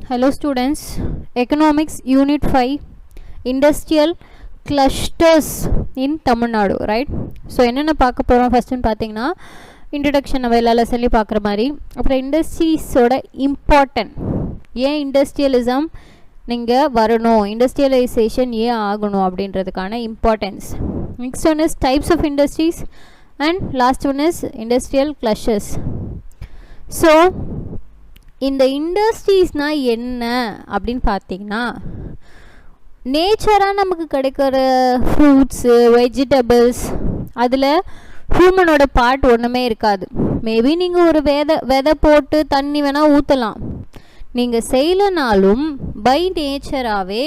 Hello students, Economics Unit 5 Industrial Clusters in Tamil Nadu, right? So என்னென்ன பார்க்க போகிறோம் ஃபஸ்ட்டுன்னு பார்த்தீங்கன்னா இன்ட்ரடக்ஷன் நம்ம எல்லா சொல்லி பார்க்குற மாதிரி, அப்புறம் இண்டஸ்ட்ரீஸோட இம்பார்ட்டன்ட், ஏன் இண்டஸ்ட்ரியலிசம் நீங்கள் வரணும், இண்டஸ்ட்ரியலைசேஷன் ஏன் ஆகணும் அப்படின்றதுக்கான importance. Next one is types of industries and last one is industrial clusters. So இந்த இண்டஸ்ட்ரீஸ்னால் என்ன அப்படின்னு பார்த்தீங்கன்னா, நேச்சராக நமக்கு கிடைக்கிற ஃப்ரூட்ஸு, வெஜிடபிள்ஸ், அதில் ஹியூமனோட பார்ட் ஒன்றுமே இருக்காது. மேபி நீங்கள் ஒரு விதை போட்டு தண்ணி வேணால் ஊற்றலாம், நீங்கள் செய்யலைனாலும் பை நேச்சராகவே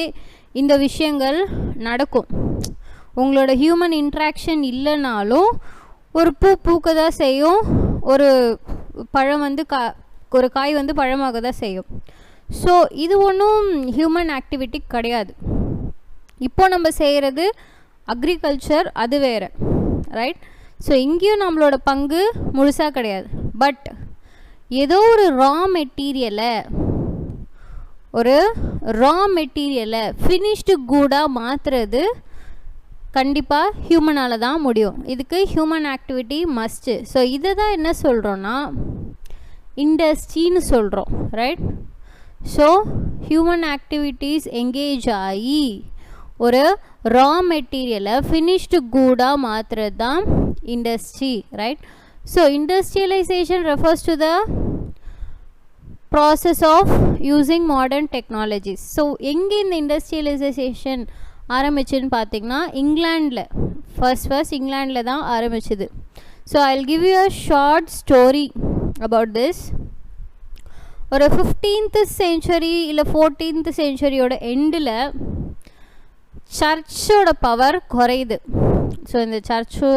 இந்த விஷயங்கள் நடக்கும். உங்களோட ஹியூமன் இன்ட்ராக்ஷன் இல்லைனாலும் ஒரு பூ பூக்க தான் செய்யும், ஒரு பழம் வந்து ஒரு காய் வந்து பழமாக தான் செய்யும். ஸோ இது ஒன்றும் ஹியூமன் ஆக்டிவிட்டி கிடையாது. இப்போ நம்ம செய்கிறது அக்ரிகல்ச்சர், அது வேறு, ரைட்? ஸோ இங்கேயும் நம்மளோட பங்கு முழுசாக கிடையாது. பட் ஏதோ ஒரு ரா மெட்டீரியலை ஃபினிஷ்டு கூடாக மாற்றுறது கண்டிப்பாக ஹியூமனால் தான் முடியும். இதுக்கு ஹியூமன் ஆக்டிவிட்டி மஸ்ட்டு. ஸோ இதை தான் என்ன சொல்கிறோன்னா இண்டஸ்ட்ரின்னு சொல்கிறோம், right? So human activities engage ஆகி ஒரு ரா மெட்டீரியலை ஃபினிஷ்டு கூடாக மாற்றுறது தான் industry, right? So industrialisation refers to the process of using modern technologies. So எங்கே இந்த இண்டஸ்ட்ரியலைசேஷன் ஆரம்பிச்சுன்னு பார்த்தீங்கன்னா, இங்கிலாண்டில் ஃபர்ஸ்ட் இங்கிலாண்டில் தான் ஆரம்பிச்சுது. So I will give you a short story about this. ஒரு 15th century இல்லை 14th centuryயோட எண்டில் சர்ச்சோட பவர் குறையுது. ஸோ இந்த சர்ச்சு,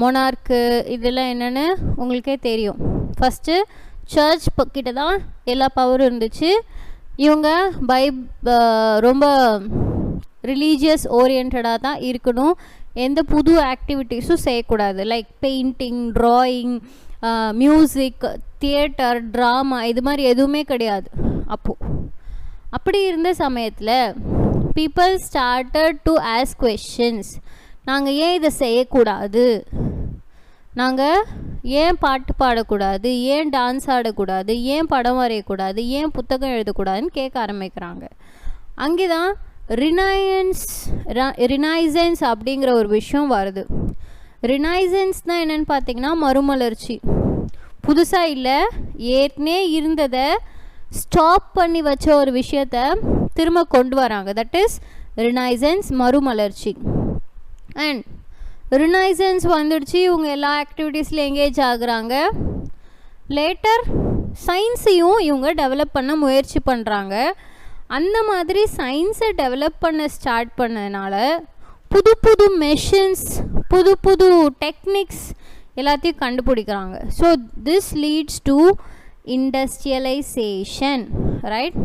மொனார்க்கு, இதெல்லாம் என்னென்னு உங்களுக்கே தெரியும். ஃபஸ்ட்டு சர்ச் கிட்ட தான் எல்லா பவரும் இருந்துச்சு. இவங்க ரொம்ப ரிலீஜியஸ் ஓரியன்டாக தான் இருக்கணும், எந்த புது ஆக்டிவிட்டீஸும் செய்யக்கூடாது. Like painting, drawing, music, theatre, drama, இது மாதிரி எதுவுமே கிடையாது அப்போது. அப்படி இருந்த சமயத்தில் people started to ask questions. நாங்கள் ஏன் இதை செய்யக்கூடாது, நாங்கள் ஏன் பாட்டு பாடக்கூடாது, ஏன் டான்ஸ் ஆடக்கூடாது, ஏன் படம் வரையக்கூடாது, ஏன் புத்தகம் எழுதக்கூடாதுன்னு கேட்க ஆரம்பிக்கிறாங்க. அங்கே தான் ரினைசன்ஸ் அப்படிங்கிற ஒரு விஷயம் வருது. ரினைசன்ஸ்னால் என்னென்னு பார்த்தீங்கன்னா மறுமலர்ச்சி. புதுசாக இல்லை, ஏற்கனவே இருந்ததை ஸ்டாப் பண்ணி வச்ச ஒரு விஷயத்தை திரும்ப கொண்டு வராங்க. தட் இஸ் ரினைசன்ஸ், மறுமலர்ச்சி. அண்ட் ரினைசன்ஸ் வந்துடுச்சு, இவங்க எல்லா ஆக்டிவிட்டீஸ்லையும் எங்கேஜ் ஆகுறாங்க. லேட்டர் சயின்ஸையும் இவங்க டெவலப் பண்ண முயற்சி பண்ணுறாங்க. அந்த மாதிரி சயின்ஸை டெவலப் பண்ண ஸ்டார்ட் பண்ணதுனால புது புது மெஷின்ஸ், புது புது டெக்னிக்ஸ் எல்லாத்தையும் கண்டுபிடிக்கிறாங்க. So this leads to industrialisation, right?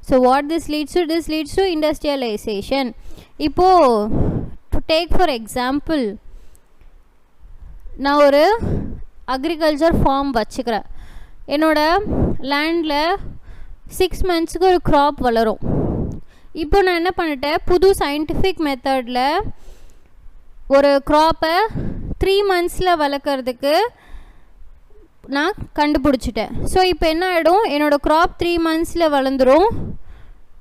So what this leads to? This leads to industrialisation. இப்போது டு டேக் ஃபார் எக்ஸாம்பிள், நான் ஒரு அக்ரிகல்ச்சர் ஃபார்ம் வச்சுக்கிறேன். என்னோடய லேண்டில் 6 monthsக்கு ஒரு க்ராப் வளரும். இப்போ நான் என்ன பண்ணிட்டேன், புது சயின்டிஃபிக் மெத்தடில் ஒரு க்ராப்பை 3 monthsல வளர்க்குறதுக்கு நான் கண்டுபிடிச்சிட்டேன். ஸோ இப்போ என்ன ஆகிடும், என்னோடய க்ராப் 3 monthsல வளர்ந்துடும்.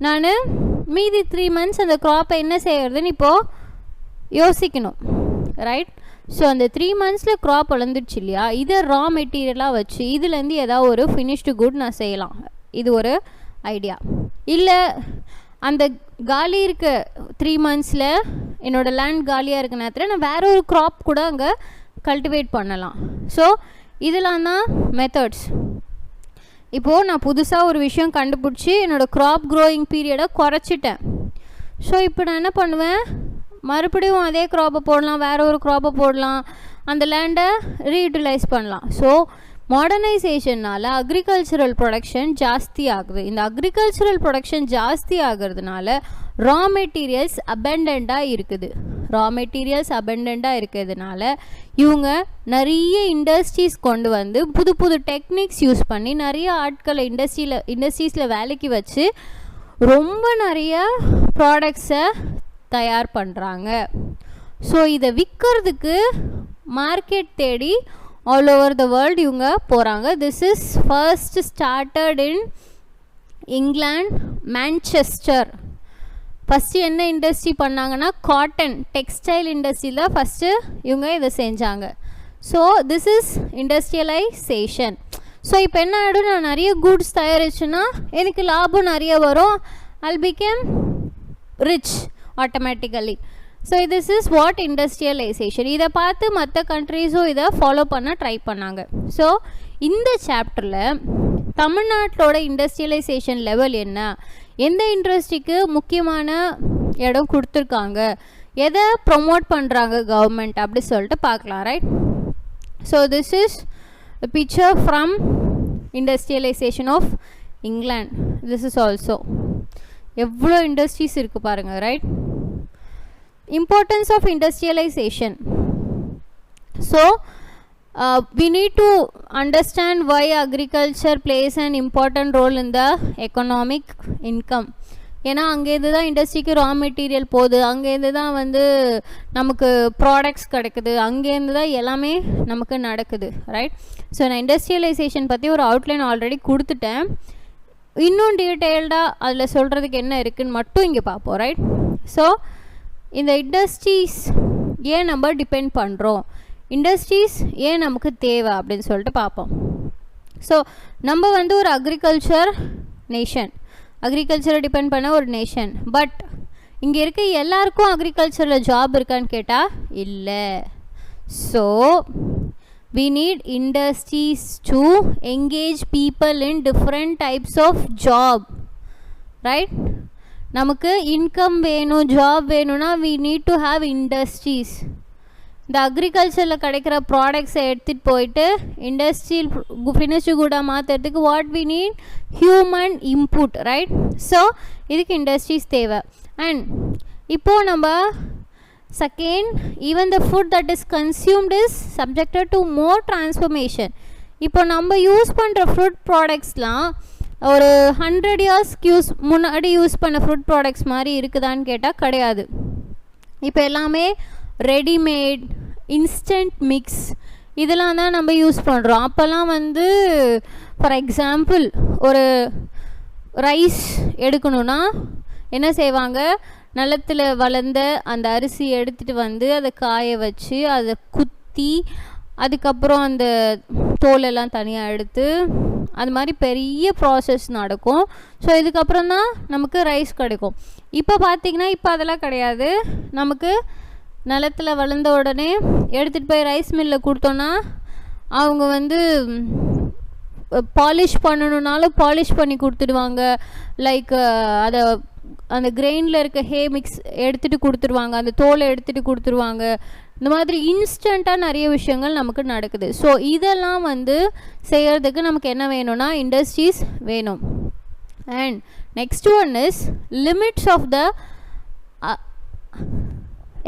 நான் மீதி 3 months அந்த க்ராப்பை என்ன செய்கிறதுன்னு இப்போது யோசிக்கணும், ரைட்? ஸோ அந்த 3 monthsல க்ராப் வளர்ந்துடுச்சு இல்லையா, இதை ரா மெட்டீரியலாக வச்சு இதுலேருந்து ஏதாவது ஒரு ஃபினிஷ்டு குட் நான் செய்யலாம். இது ஒரு ஐடியா. இல்லை அந்த காலி இருக்க 3 monthsல என்னோடய லேண்ட் காலியாக இருக்க நேரத்தில் நான் வேற ஒரு க்ராப் கூட அங்கே கல்டிவேட் பண்ணலாம். ஸோ இதெல்லாம் தான் மெத்தட்ஸ். இப்போது நான் புதுசாக ஒரு விஷயம் கண்டுபிடிச்சி என்னோடய க்ராப் க்ரோயிங் பீரியடை குறைச்சிட்டேன். ஸோ இப்போ நான் என்ன பண்ணுவேன், மறுபடியும் அதே க்ராப்பை போடலாம், வேறு ஒரு க்ராப்பை போடலாம், அந்த லேண்டை ரீயூட்டிலைஸ் பண்ணலாம். ஸோ மாடர்னைசேஷனால் அக்ரிகல்ச்சரல் ப்ரொடக்ஷன் ஜாஸ்தி ஆகுது. இந்த அக்ரிகல்ச்சரல் ப்ரொடக்ஷன் ஜாஸ்தி ஆகிறதுனால ரா மெட்டீரியல்ஸ் அபண்டண்ட்டாக இருக்குது. ரா மெட்டீரியல்ஸ் அபண்டண்ட்டாக இருக்கிறதுனால இவங்க நிறைய இண்டஸ்ட்ரீஸ் கொண்டு வந்து புது புது டெக்னிக்ஸ் யூஸ் பண்ணி நிறைய ஆட்களை இண்டஸ்ட்ரீஸில் வேலைக்கு வச்சு ரொம்ப நிறைய ப்ராடக்ட்ஸை தயார் பண்ணுறாங்க. ஸோ இதை விற்கிறதுக்கு மார்க்கெட் தேடி ஆல் ஓவர் த வேர்ல்டு இவங்க போகிறாங்க. This is first started in England, Manchester. First என்ன இண்டஸ்ட்ரி பண்ணாங்கன்னா காட்டன் டெக்ஸ்டைல் இண்டஸ்ட்ரியில் ஃபஸ்ட்டு இவங்க இதை செஞ்சாங்க. So this is industrialisation. So இப்போ என்ன ஆகிடும், நான் நிறைய கூட்ஸ் தயாரிச்சுன்னா எனக்கு லாபம் நிறைய வரும், I'll become rich automatically. So this is what industrialisation. இதை பார்த்து மற்ற கண்ட்ரீஸும் இதை ஃபாலோ பண்ண ட்ரை பண்ணாங்க. ஸோ இந்த சாப்டரில் தமிழ்நாட்டோட இண்டஸ்ட்ரியலைசேஷன் லெவல் என்ன, எந்த இண்டஸ்ட்ரிக்கு முக்கியமான இடம் கொடுத்துருக்காங்க, எதை ப்ரொமோட் பண்ணுறாங்க கவர்மெண்ட் அப்படி சொல்லிட்டு பார்க்கலாம். Right. So this is a picture from industrialization of England. This is also எவ்வளோ இண்டஸ்ட்ரீஸ் இருக்குது பாருங்கள். Right. Importance of industrialization. So we need to understand why agriculture plays an important role in the economic income. ஏன்னா அங்கேருந்து தான் இண்டஸ்ட்ரிக்கு raw material போகுது, அங்கேருந்து தான் வந்து நமக்கு ப்ராடக்ட்ஸ் கிடைக்குது, அங்கேருந்து தான் எல்லாமே நமக்கு நடக்குது. ரைட். ஸோ நான் இண்டஸ்ட்ரியலைசேஷன் பற்றி ஒரு அவுட்லைன் ஆல்ரெடி கொடுத்துட்டேன். இன்னும் டீட்டெயில்டாக அதில் சொல்கிறதுக்கு என்ன இருக்குதுன்னு மட்டும் இங்கே பார்ப்போம். ரைட். ஸோ இந்த இண்டஸ்ட்ரீஸ் ஏன் நம்ம டிபெண்ட் பண்ணுறோம், இண்டஸ்ட்ரீஸ் ஏன் நமக்கு தேவை அப்படின்னு சொல்லிட்டு பார்ப்போம். ஸோ நம்ம வந்து ஒரு அக்ரிகல்ச்சர் நேஷன், அக்ரிகல்ச்சரை டிபெண்ட் பண்ண ஒரு நேஷன். பட் இங்கே இருக்க எல்லாருக்கும் அக்ரிகல்ச்சரில் ஜாப் இருக்கான்னு கேட்டால் இல்லை. So we need industries to engage people in different types of job. Right. நமக்கு இன்கம் வேணும், ஜாப் வேணும்னா we need to have industries. இந்த அக்ரிகல்ச்சரில் கிடைக்கிற ப்ராடக்ட்ஸை எடுத்துகிட்டு போயிட்டு இண்டஸ்ட்ரியல் ஃபினிஷ்டு கூடாக மாற்றுறதுக்கு what we need, human input. Right. So இதுக்கு இண்டஸ்ட்ரீஸ் தேவை. அண்ட் இப்போது நம்ம second, even the food that is consumed is subjected to more transformation. இப்போ நம்ம யூஸ் பண்ணுற ஃப்ரூட் ப்ராடக்ட்ஸ்லாம் ஒரு 100 இயர்ஸ் முன்னாடி யூஸ் பண்ண ஃப்ரூட் ப்ராடக்ட்ஸ் மாதிரி இருக்குதான்னு கேட்டால் கிடையாது. இப்போ எல்லாமே ரெடிமேட், இன்ஸ்டன்ட் மிக்ஸ் இதெல்லாம் தான் நம்ம யூஸ் பண்ணுறோம். அப்போல்லாம் வந்து ஃபார் எக்ஸாம்பிள் ஒரு ரைஸ் எடுக்கணுன்னா என்ன செய்வாங்க, நிலத்தில் வளர்ந்த அந்த அரிசி எடுத்துகிட்டு வந்து அதை காய வச்சு அதை குத்தி அதுக்கப்புறம் அந்த தோலெல்லாம் தனியாக எடுத்து அது மாதிரி பெரிய ப்ராசஸ் நடக்கும். ஸோ இதுக்கப்புறம் தான் நமக்கு ரைஸ் கிடைக்கும். இப்போ பார்த்திங்கன்னா இப்போ அதெல்லாம் கிடையாது. நமக்கு நிலத்தில் வளர்ந்த உடனே எடுத்துகிட்டு போய் ரைஸ் மில்லில் கொடுத்தோன்னா அவங்க வந்து பாலிஷ் பண்ணணுன்னாலும் பாலிஷ் பண்ணி கொடுத்துடுவாங்க. லைக் அதை அந்த கிரெயினில் இருக்க ஹே மிக்ஸ் எடுத்துகிட்டு கொடுத்துருவாங்க, அந்த தோலை எடுத்துகிட்டு கொடுத்துருவாங்க. இந்த மாதிரி இன்ஸ்டண்ட்டாக நிறைய விஷயங்கள் நமக்கு நடக்குது. ஸோ இதெல்லாம் வந்து செய்கிறதுக்கு நமக்கு என்ன வேணும்னா இண்டஸ்ட்ரீஸ் வேணும். And next one is limits of the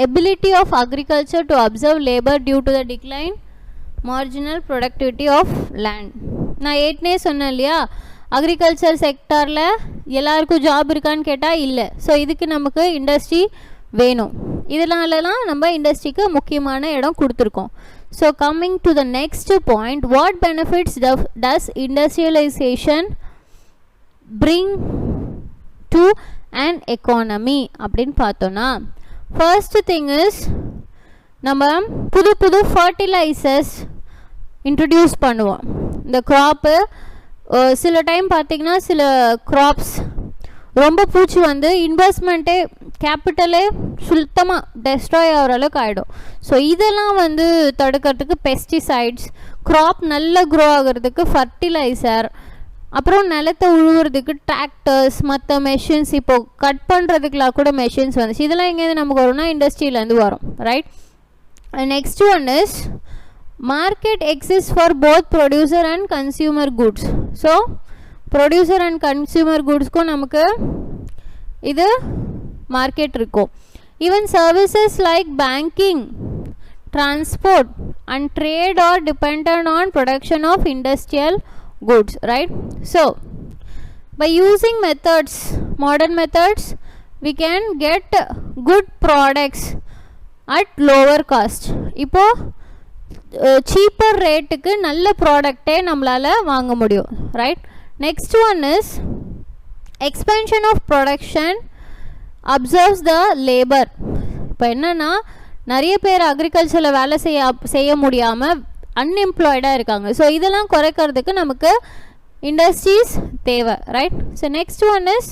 ability of agriculture to observe labor due to the decline marginal productivity of land. நான் ஏற்கனவே சொன்னேன் இல்லையா, அக்ரிகல்ச்சர் செக்டாரில் எல்லாருக்கும் ஜாப் இருக்கான்னு கேட்டால் இல்லை. ஸோ இதுக்கு நமக்கு இண்டஸ்ட்ரி வேணும். இதனாலலாம் நம்ம இண்டஸ்ட்ரிக்கு முக்கியமான இடம் கொடுத்துருக்கோம். So coming to the next point, what benefits does industrialisation bring to an economy அப்படின்னு பார்த்தோன்னா, ஃபர்ஸ்ட் திங் இஸ் நம்ம புது புது ஃபர்டிலைசர்ஸ் இன்ட்ரடியூஸ் பண்ணுவோம். இந்த க்ராப்பு சில டைம் பார்த்திங்கன்னா சில க்ராப்ஸ் ரொம்ப பூச்சி வந்து இன்வெஸ்ட்மெண்ட்டே கேபிட்டலே சுத்தமாக டெஸ்ட்ராய் ஆகிற அளவுக்கு ஆகிடும். ஸோ இதெல்லாம் வந்து தடுக்கிறதுக்கு பெஸ்டிசைட்ஸ், க்ராப் நல்லா க்ரோ ஆகிறதுக்கு ஃபர்டிலைசர், அப்புறம் நிலத்தை உழுவுறதுக்கு டிராக்டர்ஸ், மற்ற மெஷின்ஸ், இப்போது கட் பண்ணுறதுக்குலாம் கூட மெஷின்ஸ் வந்துச்சு. இதெல்லாம் எங்கேருந்து நமக்கு வரும்னா இண்டஸ்ட்ரியிலேருந்து வரும். Right. Next one is market exist for both producer and consumer goods. So producer and consumer குட்ஸ்க்கும் நமக்கு இது மார்க்கெட் இருக்கும். Even services like banking, transport and trade are dependent on production of industrial goods, right? So by using methods, modern methods, we can get good products at lower cost. இப்போ cheaper ரேட்டுக்கு நல்ல ப்ராடக்டே நம்மளால் வாங்க முடியும், right? Next one is expansion of production absorbs the labour. இப்போ என்னென்னா நிறைய பேர் அக்ரிகல்ச்சரில் வேலை செய்ய முடியாமல் அன்எம்ப்ளாய்டாக இருக்காங்க. ஸோ இதெல்லாம் குறைக்கிறதுக்கு நமக்கு இண்டஸ்ட்ரீஸ் தேவை, right? So next one is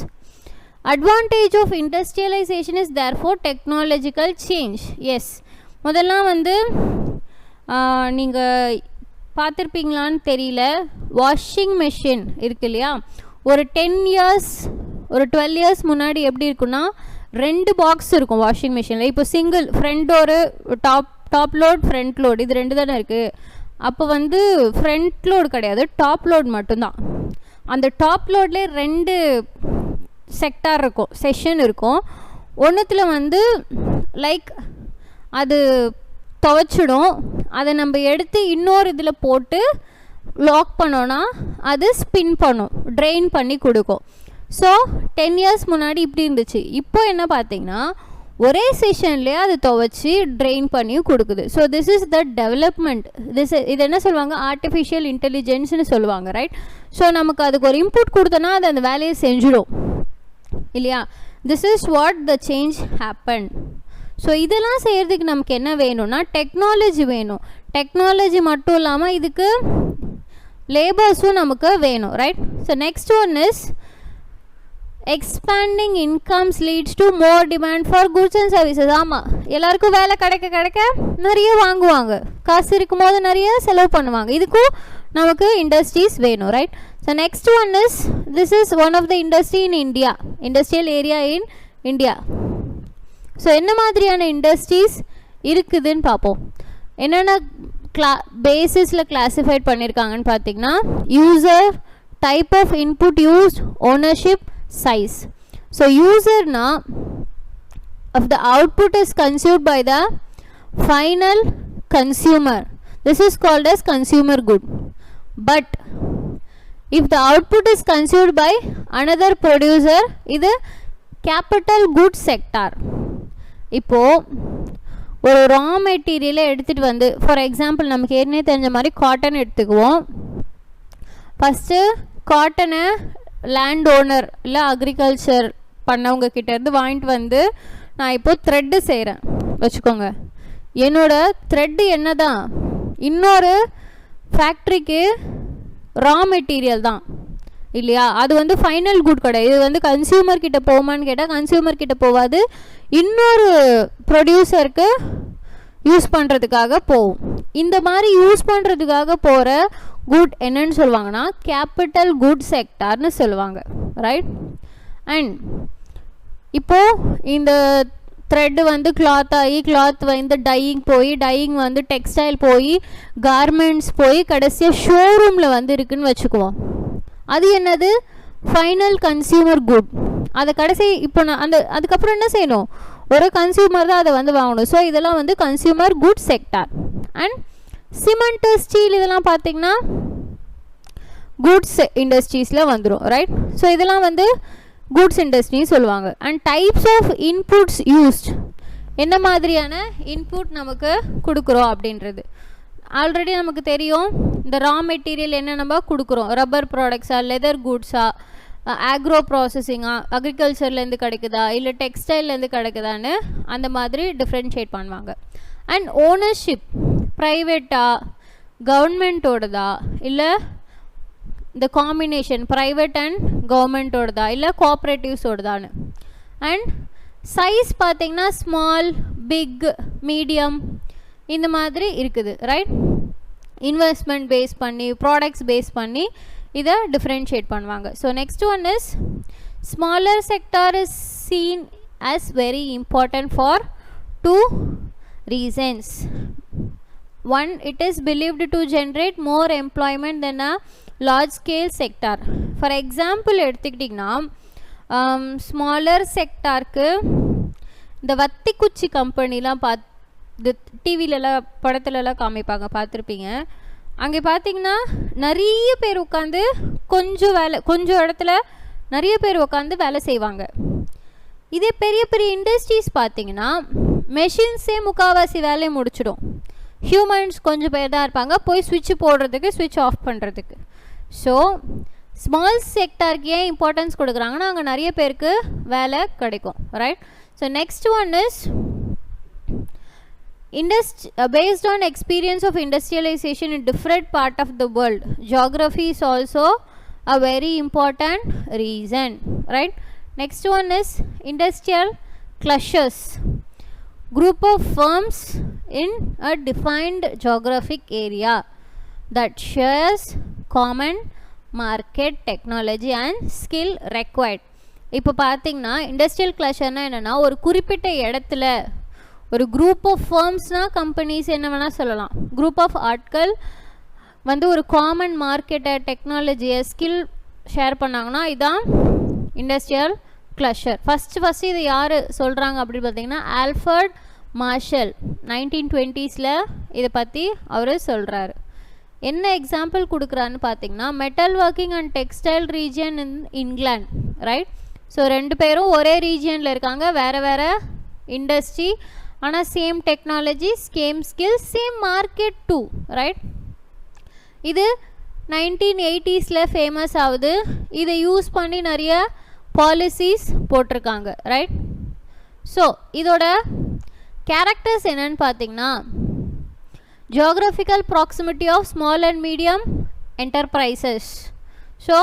advantage of industrialisation is therefore technological change. Yes, முதல்லாம் வந்து நீங்கள் பார்த்துருப்பீங்களான்னு தெரியல, வாஷிங் மெஷின் இருக்கு இல்லையா, ஒரு 10 years ஒரு 12 years முன்னாடி எப்படி இருக்குன்னா 2 பாக்ஸ் இருக்கும் வாஷிங் மிஷினில். இப்போ single front door, top load, front load, இது 2 தானே இருக்குது. அப்போ வந்து ஃப்ரண்ட் லோடு கிடையாது, டாப் லோட் மட்டும்தான். அந்த டாப் லோட்லேயே 2 செக்டார் இருக்கும், செஷன் இருக்கும். ஒன்றுத்தில் வந்து லைக் அது துவைச்சிடும், அதை நம்ம எடுத்து இன்னொரு இதில் போட்டு லாக் பண்ணோன்னா அது ஸ்பின் பண்ணும், ட்ரெயின் பண்ணி கொடுக்கும். ஸோ 10 years முன்னாடி இப்படி இருந்துச்சு. இப்போ என்ன பார்த்தீங்கன்னா ஒரே செஷன்லேயே அது துவைச்சி ட்ரெயின் பண்ணி கொடுக்குது. So this is the development. இது என்ன சொல்லுவாங்க, ஆர்டிஃபிஷியல் இன்டெலிஜென்ஸ்னு சொல்லுவாங்க, ரைட்? ஸோ நமக்கு அதுக்கு ஒரு இன்புட் கொடுத்தோன்னா அது அந்த வேலையை செஞ்சிடும் இல்லையா? This is what the change happen. So இதெல்லாம் செய்கிறதுக்கு நமக்கு என்ன வேணும்னா டெக்னாலஜி வேணும். டெக்னாலஜி மட்டும் இல்லாமல் இதுக்கு லேபர்ஸும் நமக்கு வேணும், right? So next one is expanding incomes leads to more demand for goods and services. ஆமாம், எல்லாருக்கும் வேலை கிடைக்க நிறைய வாங்குவாங்க, காசு இருக்கும் போது நிறைய செலவு பண்ணுவாங்க. இதுக்கும் நமக்கு இண்டஸ்ட்ரீஸ் வேணும், right? So next one is this is one of the industry in India, industrial area in India. So என்ன மாதிரியான இண்டஸ்ட்ரீஸ் இருக்குதுன்னு பார்ப்போம். என்னென்ன பேசிஸில் கிளாஸிஃபைட் பண்ணியிருக்காங்கன்னு பார்த்தீங்கன்னா user, type of input used, ownership, size. So user na of the output is consumed by the final consumer. This is called as consumer good. But if the output is consumed by another producer, இது capital goods sector. இப்போ ஒரு raw மெட்டீரியலை எடுத்துகிட்டு வந்து for example நமக்கு ஏற்கனவே தெரிஞ்ச மாதிரி காட்டன் எடுத்துக்குவோம். ஃபஸ்ட்டு காட்டனை லேண்ட் ஓனர் இல்லை அக்ரிகல்ச்சர் பண்ணவங்க கிட்டேருந்து வாங்கிட்டு வந்து நான் இப்போது த்ரெட்டு செய்கிறேன் வச்சுக்கோங்க. என்னோடய த்ரெட்டு என்ன தான், இன்னொரு ஃபேக்ட்ரிக்கு ரா மெட்டீரியல் தான் இல்லையா? அது வந்து ஃபைனல் குட் கிடையாது. இது வந்து கன்சியூமர் கிட்ட போகுமான்னு கேட்டால் கன்சியூமர் கிட்ட போகாது, இன்னொரு ப்ரொடியூசருக்கு யூஸ் பண்ணுறதுக்காக போகும். இந்த மாதிரி யூஸ் பண்ணுறதுக்காக போகிற குட் என்னன்னு சொல்லுவாங்கன்னா கேபிட்டல் குட் செக்டார்னு சொல்லுவாங்க, ரைட்? அண்ட் இப்போது இந்த த்ரெட்டு வந்து கிளாத் ஆகி, கிளாத் வந்து டையிங் போய், டையிங் வந்து டெக்ஸ்டைல் போய், கார்மெண்ட்ஸ் போய், கடைசியாக ஷோரூமில் வந்து இருக்குதுன்னு வச்சுக்குவோம். அது என்னது, ஃபைனல் கன்சியூமர் குட். அதை கடைசி இப்போ நான் அதுக்கப்புறம் என்ன செய்யணும், ஒரு கன்சியூமர் தான் அதை வந்து வாங்கணும். ஸோ இதெல்லாம் வந்து consumer good sector. And cement, steel இதெல்லாம் பார்த்திங்கன்னா குட்ஸ் இண்டஸ்ட்ரீஸில் வந்துடும், ரைட்? ஸோ இதெல்லாம் வந்து குட்ஸ் இண்டஸ்ட்ரின்னு சொல்லுவாங்க. And types of inputs used, என்ன மாதிரியான இன்புட் நமக்கு கொடுக்குறோம் அப்படின்றது ஆல்ரெடி நமக்கு தெரியும். இந்த ரா மெட்டீரியல் என்ன நம்ம கொடுக்குறோம், ரப்பர் ப்ராடக்ட்ஸா, லெதர் குட்ஸா, ஆக்ரோ ப்ராசஸிங்கா, அக்ரிகல்ச்சர்லேருந்து கிடைக்குதா இல்லை டெக்ஸ்டைல்லேருந்து கிடைக்குதான்னு அந்த மாதிரி டிஃப்ரென்ஷியேட் பண்ணுவாங்க. அண்ட் ஓனர்ஷிப், ப்ரைவேட்டா கவர்மெண்ட்டோடதா இல்லை இந்த காம்பினேஷன் ப்ரைவேட் அண்ட் கவர்மெண்ட்டோடதா இல்லை கோஆப்ரேட்டிவ்ஸோடதான்னு. அண்ட் சைஸ் பார்த்திங்கன்னா ஸ்மால், பிக், மீடியம் இந்த மாதிரி இருக்குது, ரைட்? இன்வெஸ்ட்மெண்ட் பேஸ் பண்ணி, ப்ராடக்ட்ஸ் பேஸ் பண்ணி இதை டிஃப்ரென்ஷியேட் பண்ணுவாங்க. So next one is smaller sector is scene as very important for 2 reasons. One, it is believed to generate more employment than a large scale sector. For example எடுத்துக்கிட்டிங்கன்னா smaller செக்டாருக்கு இந்த வத்திக்குச்சி கம்பெனிலாம் டிவிலலாம் படத்துலலாம் காமிப்பாங்க, பார்த்துருப்பீங்க. அங்கே பார்த்தீங்கன்னா நிறைய பேர் உட்காந்து கொஞ்சம் இடத்துல நிறைய பேர் உட்காந்து வேலை செய்வாங்க. இதே பெரிய பெரிய இண்டஸ்ட்ரீஸ் பார்த்தீங்கன்னா மெஷின்ஸே முக்கால்வாசி வேலையை முடிச்சிடும். ஹியூமன்ஸ் கொஞ்சம் பேர் தான் இருப்பாங்க, போய் ஸ்விட்ச் போடுறதுக்கு, ஸ்விட்ச் ஆஃப் பண்ணுறதுக்கு. ஸோ ஸ்மால் செக்டாருக்கு ஏன் இம்பார்ட்டன்ஸ் கொடுக்குறாங்கன்னா அங்கே நிறைய பேருக்கு வேலை கிடைக்கும், right? So next one is based on experience of industrialization in different part of the world. Geography is also a very important reason, right? Next one is industrial clusters, group of firms in a defined geographic area that shares common market, technology and skill required. இப்போ பார்த்தீங்கன்னா industrial கிளஸ்டர்னால் என்னென்னா ஒரு குறிப்பிட்ட இடத்துல ஒரு group of ஃபர்ம்ஸ்னால் companies என்ன வேணால் சொல்லலாம். குரூப் ஆஃப் ஆட்கள் வந்து ஒரு காமன் மார்க்கெட்டை, டெக்னாலஜியை, ஸ்கில் ஷேர் பண்ணாங்கன்னா இதுதான் இண்டஸ்ட்ரியல் கிளஸ்டர். ஃபஸ்ட்டு இதை யார் சொல்கிறாங்க அப்படின்னு பார்த்தீங்கன்னா ஆல்ஃபர்ட் மார்ஷல் 1920s இதை பற்றி அவர் சொல்கிறாரு. என்ன எக்ஸாம்பிள் கொடுக்குறான்னு பார்த்தீங்கன்னா metal working and textile region in England, right? So ரெண்டு பேரும் ஒரே ரீஜியனில் இருக்காங்க, வேறு வேறு இண்டஸ்ட்ரி, ஆனால் same technology, same skills, same market too, right? இது 1980s ஃபேமஸ் ஆகுது. இதை யூஸ் பண்ணி நிறைய பாலிசிஸ் போட்டிருக்காங்க, ரைட்? ஸோ இதோட கேரக்டர்ஸ் என்னன்னு பார்த்தீங்கன்னா geographical proximity of small and medium enterprises. So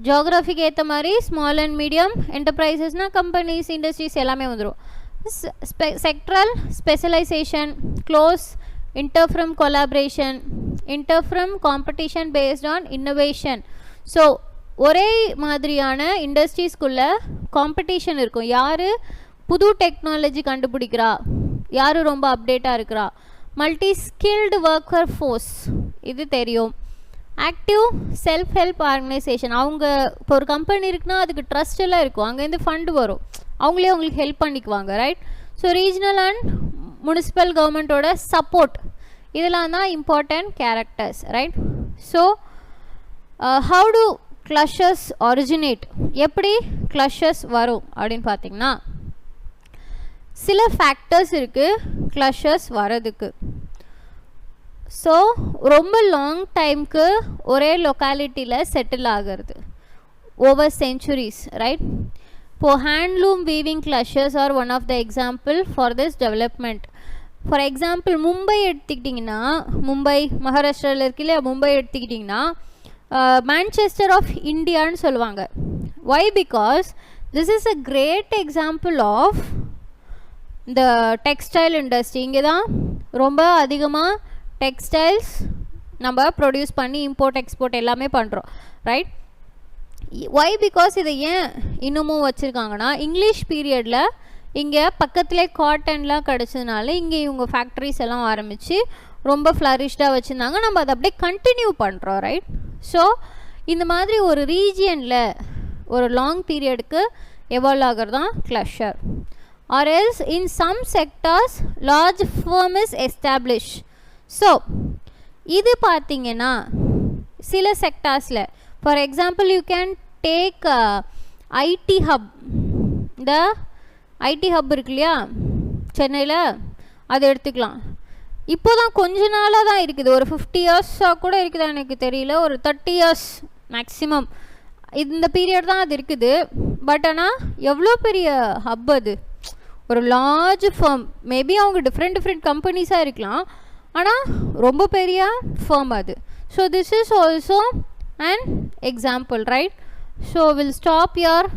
ஜியோகிராஃபிக்கு ஏற்ற மாதிரி ஸ்மால் அண்ட் மீடியம் என்டர்பிரைசஸ்னால் கம்பெனிஸ், இண்டஸ்ட்ரீஸ் எல்லாமே வந்துடும். Sectoral specialization, close inter-firm collaboration, inter-firm competition based on innovation. So ஒரே மாதிரியான இண்டஸ்ட்ரீஸ்குள்ள காம்படிஷன் இருக்கும். யார் புது டெக்னாலஜி கண்டுபிடிக்கிறா, யார் ரொம்ப அப்டேட்டாக இருக்கிறா. மல்டி ஸ்கில்டு ஒர்க்கர் ஃபோர்ஸ் இது தெரியும். ஆக்டிவ் செல்ஃப் ஹெல்ப் ஆர்கனைசேஷன், அவங்க இப்போ ஒரு கம்பெனி இருக்குன்னா அதுக்கு ட்ரஸ்ட் எல்லாம் இருக்கும், அங்கேருந்து ஃபண்டு வரும், அவங்களே அவங்களுக்கு ஹெல்ப் பண்ணிக்குவாங்க, right? So regional and municipal கவர்மெண்ட்டோட சப்போர்ட், இதெல்லாம் தான் important characters, right? So how to clusters originate, எப்படி கிளஸ்டர்ஸ் வரும் அப்படின்னு பார்த்தீங்கன்னா சில ஃபேக்டர்ஸ் இருக்குது கிளஸ்டர்ஸ் வரதுக்கு. ஸோ ரொம்ப லாங் டைமுக்கு ஒரே லொக்காலிட்டியில் செட்டில் ஆகிறது ஓவர் சென்ச்சுரிஸ், ரைட்? இப்போது handloom weaving clusters are one of the example for this development. For example Mumbai எடுத்துக்கிட்டிங்கன்னா, மும்பை மகாராஷ்டிராவில் இருக்கு இல்லையா, மும்பை எடுத்துக்கிட்டிங்கன்னா மான்செஸ்டர் ஆஃப் இந்தியான்னு சொல்லுவாங்க. Why? Because this is a great example of இந்த டெக்ஸ்டைல் இண்டஸ்ட்ரி. இங்கே தான் ரொம்ப அதிகமாக டெக்ஸ்டைல்ஸ் நம்ம ப்ரொடியூஸ் பண்ணி இம்போர்ட் எக்ஸ்போர்ட் எல்லாமே பண்ணுறோம், ரைட்? ஒய்? பிகாஸ் இதை ஏன் இன்னமும் வச்சுருக்காங்கன்னா இங்கிலீஷ் பீரியடில் இங்கே பக்கத்துலேயே காட்டன்லாம் கிடச்சதுனால இங்கே இவங்க ஃபேக்ட்ரிஸ் எல்லாம் ஆரம்பித்து ரொம்ப ஃப்ளரிஷ்டாக வச்சுருந்தாங்க. நம்ம அதை அப்படியே கண்டினியூ பண்ணுறோம், ரைட்? ஸோ இந்த மாதிரி ஒரு ரீஜியனில் ஒரு லாங் பீரியடுக்கு எவால்வ் ஆகிறது தான் cluster. Or else in some sectors large firm is establish. So இது பார்த்தீங்கன்னா சில செக்டார்ஸில், for example you can take IT hub. இந்த ஐடி ஹப் இருக்கு இல்லையா சென்னையில், அதை எடுத்துக்கலாம். இப்போ தான் கொஞ்ச நாளாக தான் இருக்குது, ஒரு 50 இயர்ஸாக கூட இருக்குதா எனக்கு தெரியல, ஒரு 30 இயர்ஸ் மேக்ஸிமம் இந்த பீரியட் தான் அது இருக்குது. பட் ஆனால் எவ்வளோ பெரிய ஹப் அது, ஒரு லார்ஜ் ஃபர்ம். மேபி அவங்க டிஃப்ரெண்ட் கம்பெனிஸாக இருக்கலாம், ஆனால் ரொம்ப பெரிய ஃபர்ம் அது. So this is also an example, right? So we'll stop here.